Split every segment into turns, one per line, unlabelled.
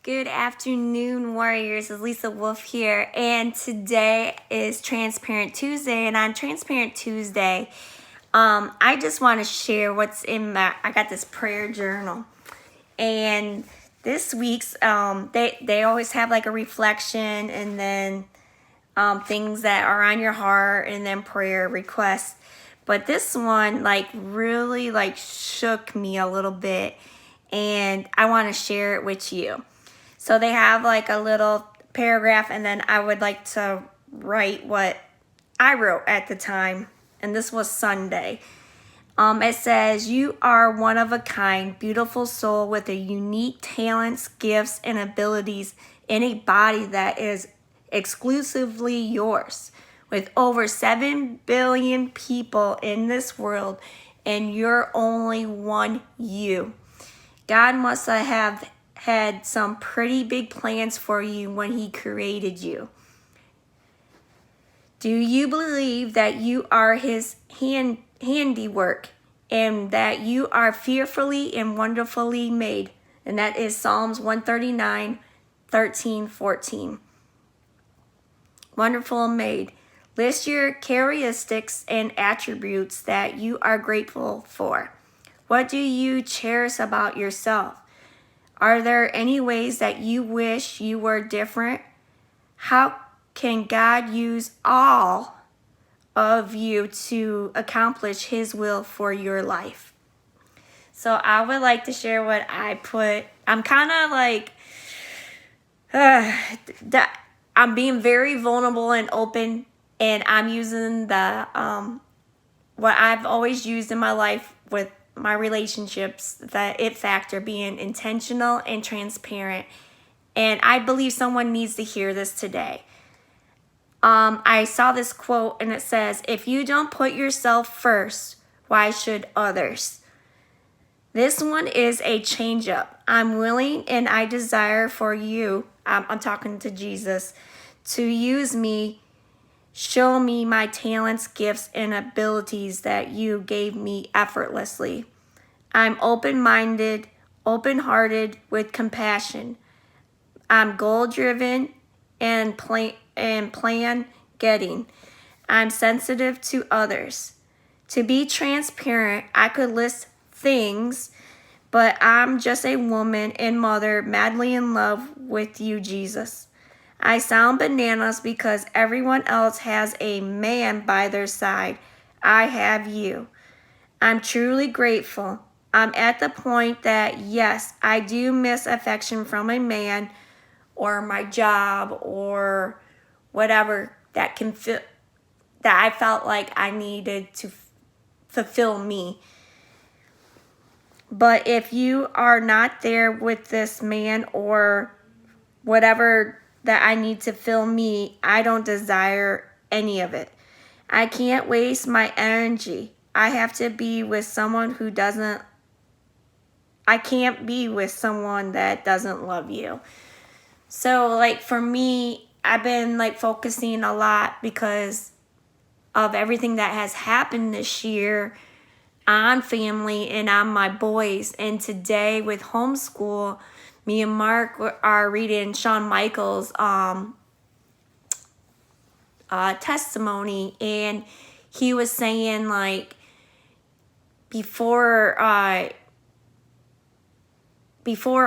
Good afternoon, warriors. It's Lisa Wolf here, and today is Transparent Tuesday. And on Transparent Tuesday, I just want to share what's in I got this prayer journal, and this week's they always have like a reflection, and then things that are on your heart, and then prayer requests. But this one really shook me a little bit, and I want to share it with you. So they have like a little paragraph, and then I would like to write what I wrote at the time, and this was Sunday. It says, "You are one of a kind, beautiful soul with a unique talents, gifts, and abilities in a body that is exclusively yours. With over 7 billion people in this world, and you're only one you. God must have had some pretty big plans for you when he created you. Do you believe that you are his handiwork and that you are fearfully and wonderfully made?" And that is Psalms 139, 13, 14. Wonderful made. List your characteristics and attributes that you are grateful for. What do you cherish about yourself? Are there any ways that you wish you were different? How can God use all of you to accomplish his will for your life? So I would like to share what I put. I'm kind of I'm being very vulnerable and open, and I'm using the what I've always used in my life with my relationships, the it factor, being intentional and transparent. And I believe someone needs to hear this today. I saw this quote, and it says, "If you don't put yourself first, why should others?" This one is a change up. I'm willing and I desire for you, I'm talking to Jesus, to use me. Show me my talents, gifts, and abilities that you gave me effortlessly. I'm open-minded, open-hearted, with compassion. I'm goal-driven and plan getting. I'm sensitive to others. To be transparent, I could list things, but I'm just a woman and mother madly in love with you, Jesus. I sound bananas because everyone else has a man by their side. I have you. I'm truly grateful. I'm at the point that, yes, I do miss affection from a man or my job or whatever that I felt like I needed to fulfill me. But if you are not there with this man or whatever that I need to fill me, I don't desire any of it. I can't waste my energy. I have to be with someone who doesn't. I can't be with someone that doesn't love you. So for me, I've been focusing a lot because of everything that has happened this year on family and on my boys. And today with homeschool, me and Mark are reading Shawn Michaels' testimony, and he was saying before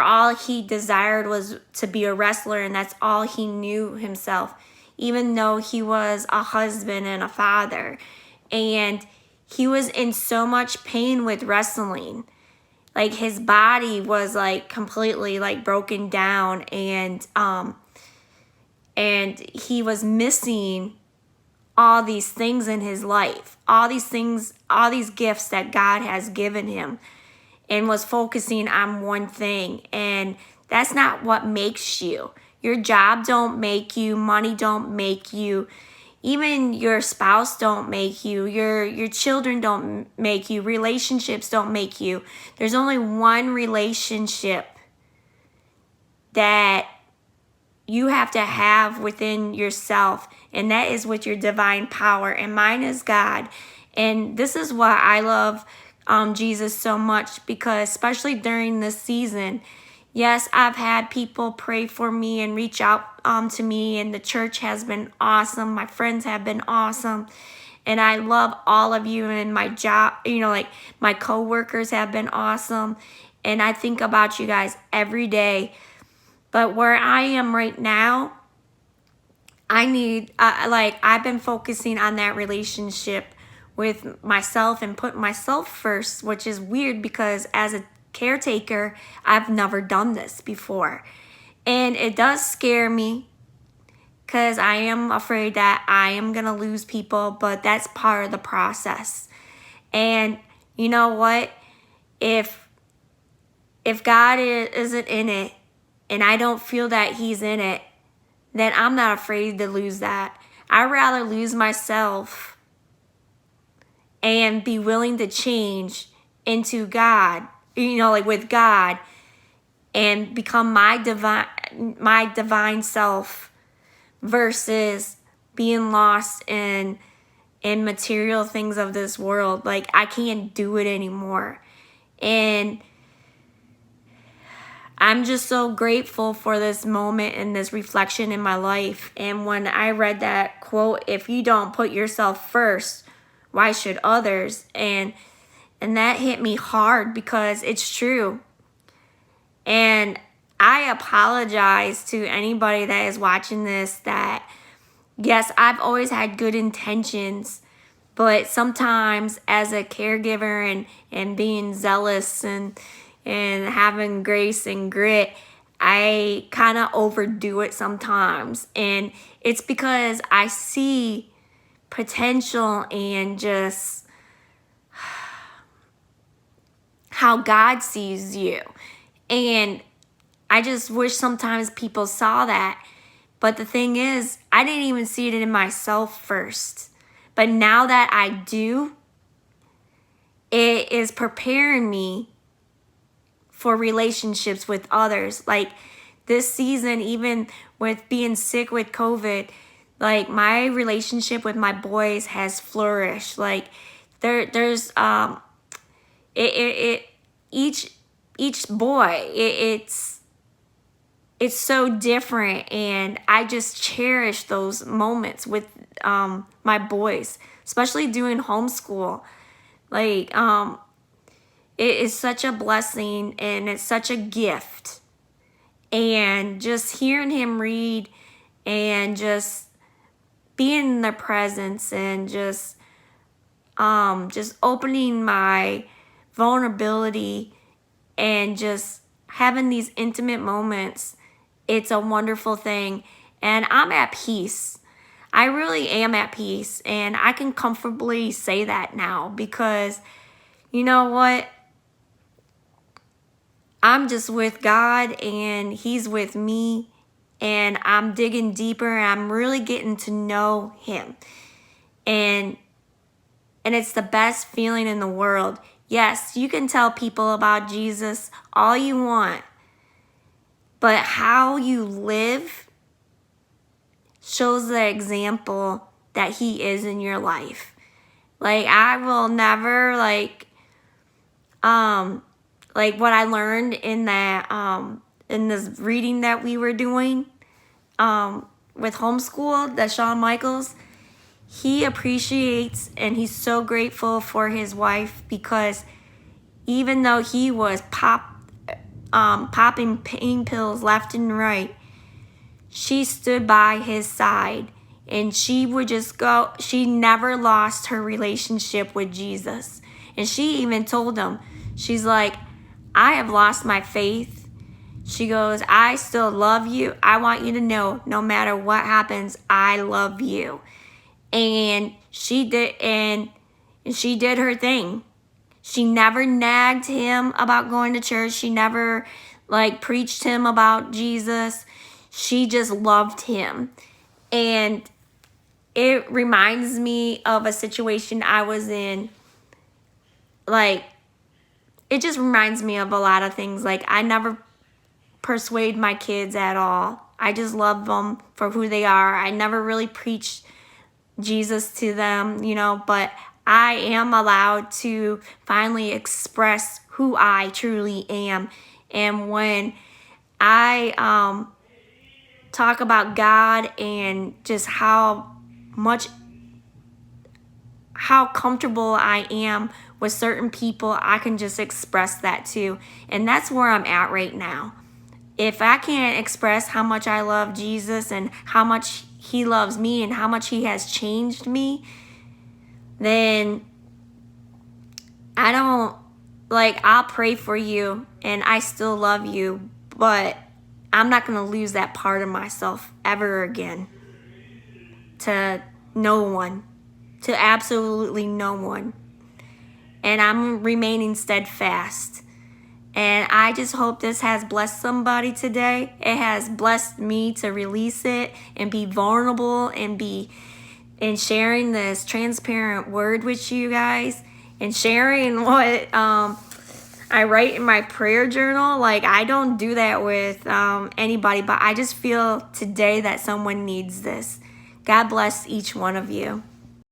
all he desired was to be a wrestler, and that's all he knew himself, even though he was a husband and a father. And he was in so much pain with wrestling. His body was completely broken down, and he was missing all these things in his life, all these gifts that God has given him, and was focusing on one thing. And that's not what makes you. Your job don't make you, money don't make you, even your spouse don't make you, your children don't make you, relationships don't make you. There's only one relationship that you have to have within yourself, and that is with your divine power, and mine is God. And this is why I love Jesus so much, because especially during this season, Yes, I've had people pray for me and reach out to me, and the church has been awesome. My friends have been awesome. And I love all of you, and my job, like my coworkers have been awesome. And I think about you guys every day. But where I am right now, I need, I've been focusing on that relationship with myself and put myself first, which is weird because as a caretaker, I've never done this before. And it does scare me because I am afraid that I am going to lose people, but that's part of the process. And you know what? If God isn't in it and I don't feel that he's in it, then I'm not afraid to lose that. I'd rather lose myself and be willing to change into God, with God, and become my divine self versus being lost in material things of this world. Like, I can't do it anymore. And I'm just so grateful for this moment and this reflection in my life. And when I read that quote, if you don't put yourself first, why should others? And that hit me hard because it's true. And I apologize to anybody that is watching this that, yes, I've always had good intentions, but sometimes as a caregiver and being zealous and having grace and grit, I kind of overdo it sometimes. And it's because I see potential and just how God sees you. And I just wish sometimes people saw that. But the thing is, I didn't even see it in myself first. But now that I do, it is preparing me for relationships with others. Like this season, even with being sick with COVID, like my relationship with my boys has flourished. Like there's each boy, it's so different, and I just cherish those moments with my boys, especially doing homeschool. Like it is such a blessing and it's such a gift. And just hearing him read and just being in their presence and just opening my vulnerability and just having these intimate moments, it's a wonderful thing. And I'm at peace. I really am at peace. And I can comfortably say that now because you know what? I'm just with God and he's with me, and I'm digging deeper and I'm really getting to know him. And it's the best feeling in the world. Yes, you can tell people about Jesus all you want, but how you live shows the example that he is in your life. Like I will never what I learned in that in this reading that we were doing with homeschool, that Shawn Michaels, he appreciates and he's so grateful for his wife because even though he was popping pain pills left and right, she stood by his side, and she would just go. She never lost her relationship with Jesus. And she even told him, she's like, I have lost my faith. She goes, I still love you. I want you to know, no matter what happens, I love you. And she did her thing. She never nagged him about going to church. She never preached him about Jesus. She just loved him. And it reminds me of a situation I was in. It just reminds me of a lot of things. I never persuade my kids at all. I just love them for who they are. I never really preached Jesus to them, but I am allowed to finally express who I truly am. And when I talk about God and just how comfortable I am with certain people, I can just express that too. And that's where I'm at right now. If I can't express how much I love Jesus and how much he loves me and how much he has changed me, then I don't, like, I'll pray for you and I still love you, but I'm not going to lose that part of myself ever again to no one, to absolutely no one. And I'm remaining steadfast. And I just hope this has blessed somebody today. It has blessed me to release it and be vulnerable and sharing this transparent word with you guys and sharing what I write in my prayer journal. Like, I don't do that with anybody, but I just feel today that someone needs this. God bless each one of you.